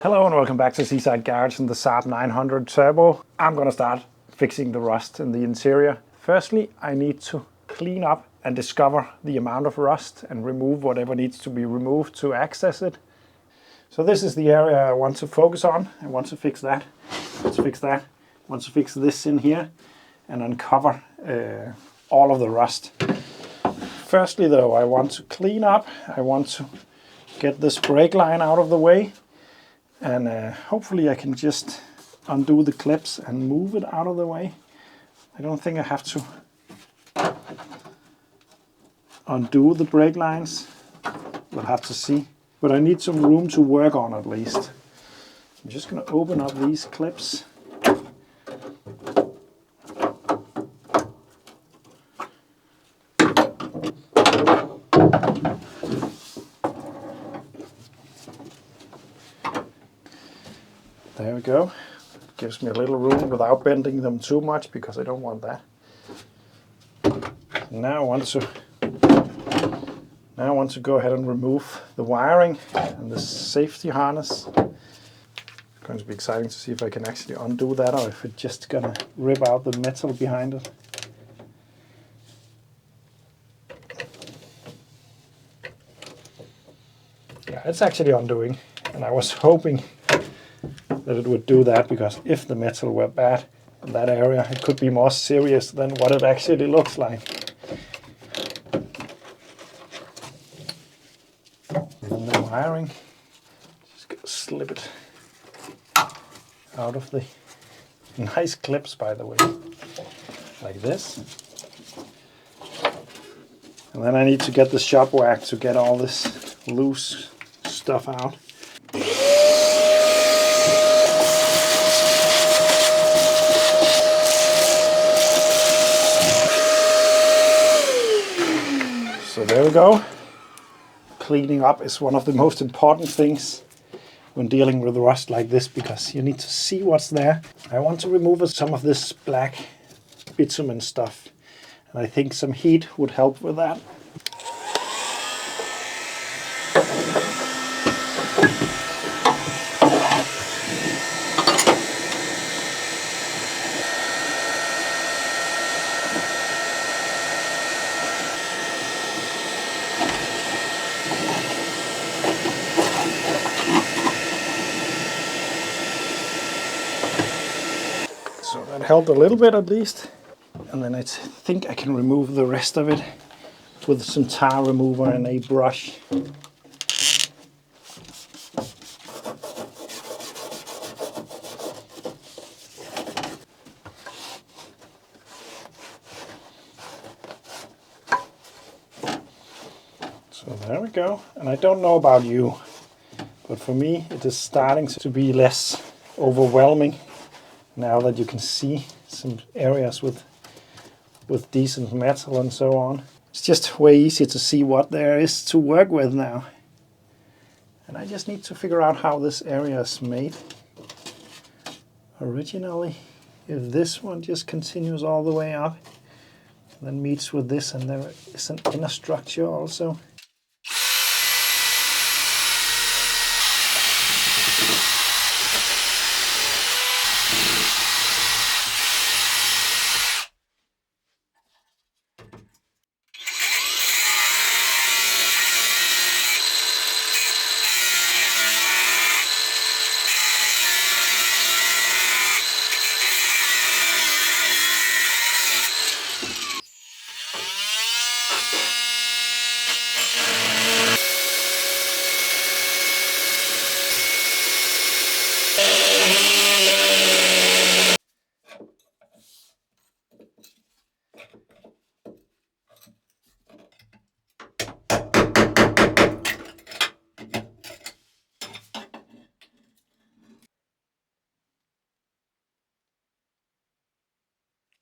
Hello and welcome back to Seaside Garage and the Saab 900 Turbo. I'm going to start fixing the rust in the interior. Firstly, I need to clean up and discover the amount of rust and remove whatever needs to be removed to access it. So this is the area I want to focus on. I want to fix that. Let's fix that. I want to fix this in here and uncover all of the rust. Firstly though, I want to clean up. I want to get this brake line out of the way. And hopefully I can just undo the clips and move it out of the way. I don't think I have to undo the brake lines. We'll have to see. But I need some room to work on at least. I'm just going to open up these clips. There we go. Gives me a little room without bending them too much because I don't want that. Now I want to go ahead and remove the wiring and the safety harness. It's going to be exciting to see if I can actually undo that or if it's just gonna rip out the metal behind it. Yeah, it's actually undoing, and I was hoping that it would do that, because if the metal were bad in that area, it could be more serious than what it actually looks like. And then the wiring, just gonna slip it out of the nice clips, by the way, like this. And then I need to get the shop vac to get all this loose stuff out. So there we go. Cleaning up is one of the most important things when dealing with rust like this, because you need to see what's there. I want to remove some of this black bitumen stuff, and I think some heat would help with that. So that helped a little bit at least. And then I think I can remove the rest of it with some tar remover and a brush. So there we go. And I don't know about you, but for me it is starting to be less overwhelming now that you can see some areas with decent metal and so on. It's just way easier to see what there is to work with now. And I just need to figure out how this area is made. Originally, if this one just continues all the way up, then meets with this, and there is an inner structure also.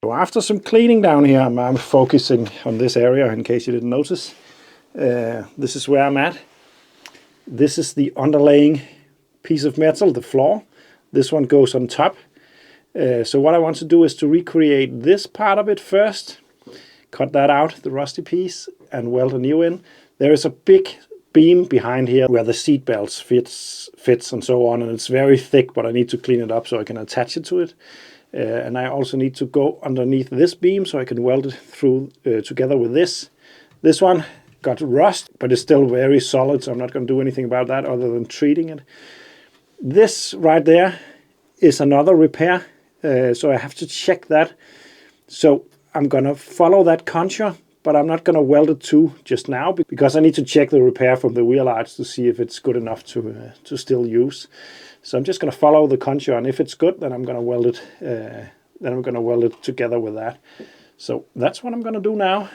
So after some cleaning down here, I'm focusing on this area in case you didn't notice. This is where I'm at. This is the underlaying piece of metal, the floor. This one goes on top. So what I want to do is to recreate this part of it first, cut that out, the rusty piece, and weld a new in. There is a big beam behind here where the seat belts fits and so on, and it's very thick, but I need to clean it up so I can attach it to it. And I also need to go underneath this beam so I can weld it through together with this. This one got rust, but it's still very solid, so I'm not going to do anything about that other than treating it. This right there is another repair, so I have to check that. So I'm going to follow that contour, but I'm not going to weld it to just now because I need to check the repair from the wheel arch to see if it's good enough to still use. So I'm just going to follow the contour, and if it's good, then I'm going to weld it. Then I'm going to weld it together with that. So that's what I'm going to do now.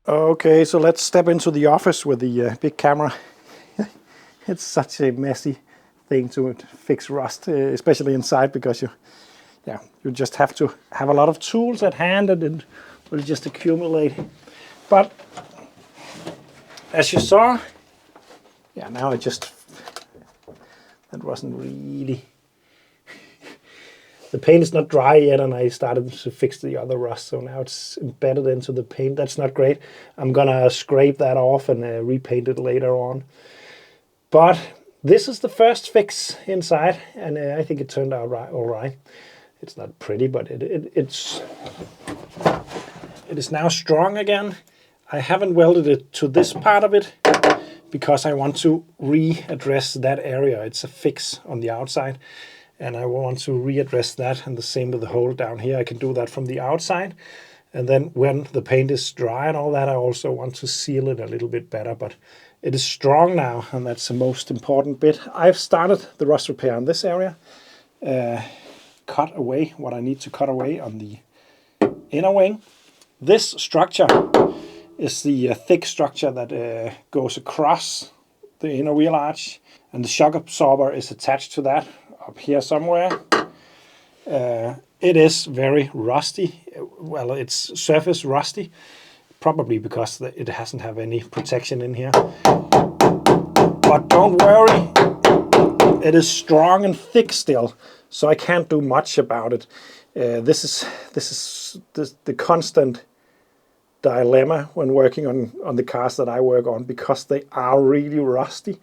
Okay, so let's step into the office with the big camera. It's such a messy thing to fix rust, especially inside, because you just have to have a lot of tools at hand and it will just accumulate. But as you saw, now that wasn't really, the paint is not dry yet, and I started to fix the other rust, so now it's embedded into the paint. That's not great. I'm gonna scrape that off and repaint it later on. But this is the first fix inside, and I think it turned out all right. It's not pretty, but it is now strong again. I haven't welded it to this part of it because I want to readdress that area. It's a fix on the outside, and I want to readdress that, and the same with the hole down here. I can do that from the outside, and then when the paint is dry and all that, I also want to seal it a little bit better, but it is strong now, and that's the most important bit. I've started the rust repair on this area, cut away what I need to cut away on the inner wing. This structure is the thick structure that goes across the inner wheel arch, and the shock absorber is attached to that up here somewhere. It is very rusty. Well, it's surface rusty, probably because it hasn't have any protection in here. But don't worry, it is strong and thick still, so I can't do much about it. This is the constant dilemma when working on the cars that I work on, because they are really rusty,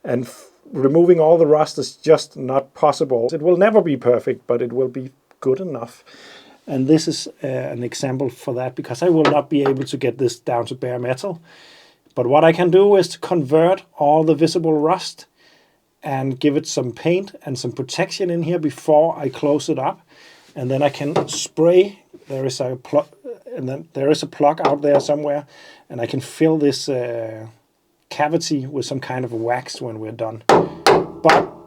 and removing all the rust is just not possible. It will never be perfect, but it will be good enough. And this is an example for that, because I will not be able to get this down to bare metal. But what I can do is to convert all the visible rust and give it some paint and some protection in here before I close it up. And then I can spray. There is a plug, and then there is a plug out there somewhere, and I can fill this cavity with some kind of wax when we're done. But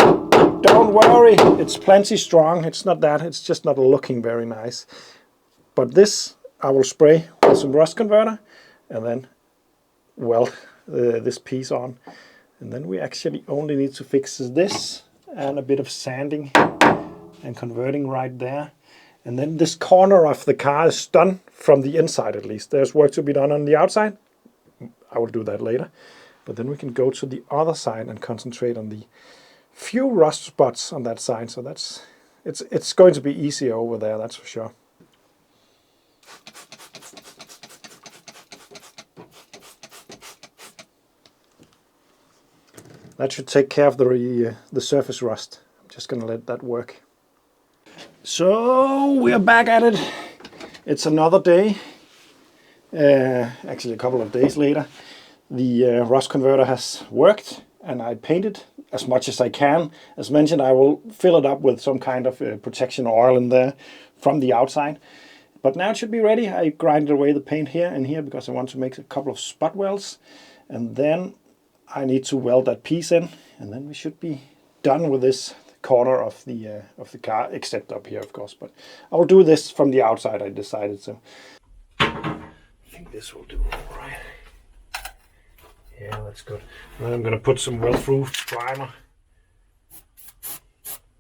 don't worry, it's plenty strong. It's not that, it's just not looking very nice. But this I will spray with some rust converter and then weld this piece on. And then we actually only need to fix this and a bit of sanding and converting right there. And then this corner of the car is done from the inside at least. There's work to be done on the outside. I will do that later. But then we can go to the other side and concentrate on the few rust spots on that side. So it's going to be easier over there, that's for sure. That should take care of the surface rust. I'm just going to let that work. So we are back at it. It's another day. Actually a couple of days later. The rust converter has worked, and I painted as much as I can. As mentioned, I will fill it up with some kind of protection oil in there from the outside. But now it should be ready. I grinded away the paint here and here because I want to make a couple of spot welds. And then I need to weld that piece in, and then we should be done with this corner of the car, except up here, of course. But I will do this from the outside, I decided. So I think this will do all right. Yeah, that's good. And then I'm going to put some well-proof primer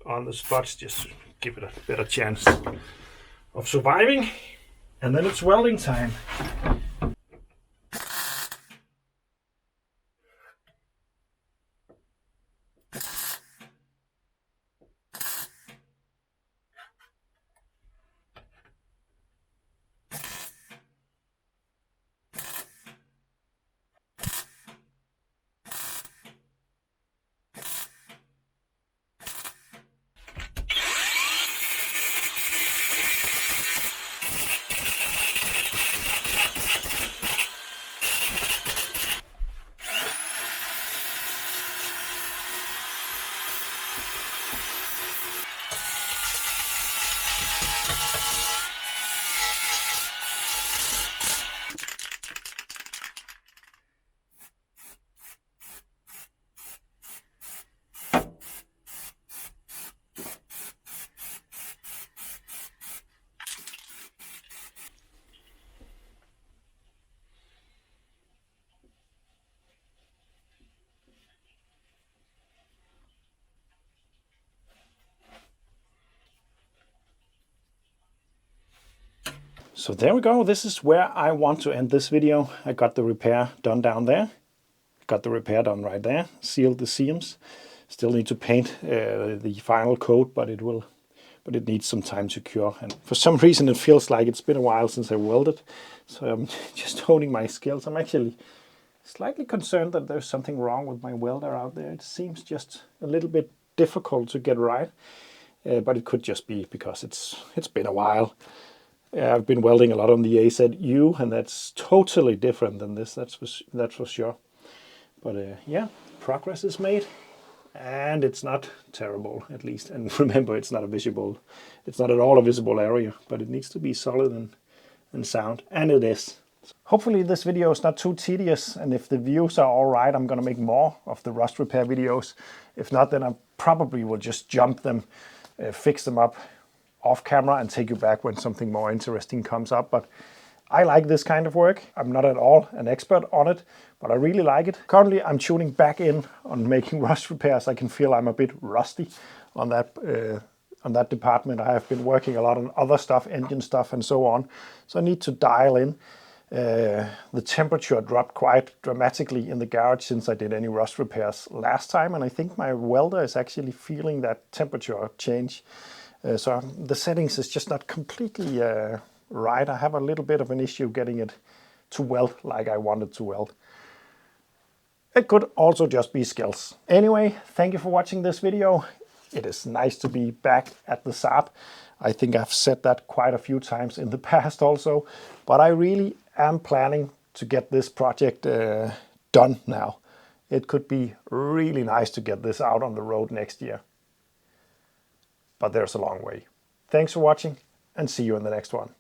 on the spots, just to give it a better chance of surviving. And then it's welding time. So there we go. This is where I want to end this video. I got the repair done down there. Got the repair done right there. Sealed the seams. Still need to paint the final coat, but it needs some time to cure. And for some reason, it feels like it's been a while since I welded. So I'm just honing my skills. I'm actually slightly concerned that there's something wrong with my welder out there. It seems just a little bit difficult to get right, but it could just be because it's been a while. I've been welding a lot on the AZU, and that's totally different than this. That's for sure. But yeah, progress is made, and it's not terrible, at least. And remember, it's not at all a visible area, but it needs to be solid and sound, and it is. Hopefully this video is not too tedious, and if the views are all right, I'm going to make more of the rust repair videos. If not, then I probably will just jump them, fix them up off camera and take you back when something more interesting comes up. But I like this kind of work. I'm not at all an expert on it, but I really like it. Currently, I'm tuning back in on making rust repairs. I can feel I'm a bit rusty on that department. I have been working a lot on other stuff, engine stuff and so on. So I need to dial in. The temperature dropped quite dramatically in the garage since I did any rust repairs last time, and I think my welder is actually feeling that temperature change. So the settings is just not completely right. I have a little bit of an issue getting it to weld like I wanted to weld. It could also just be skills. Anyway, thank you for watching this video. It is nice to be back at the Saab. I think I've said that quite a few times in the past also, but I really am planning to get this project done now. It could be really nice to get this out on the road next year. But there's a long way. Thanks for watching, and see you in the next one.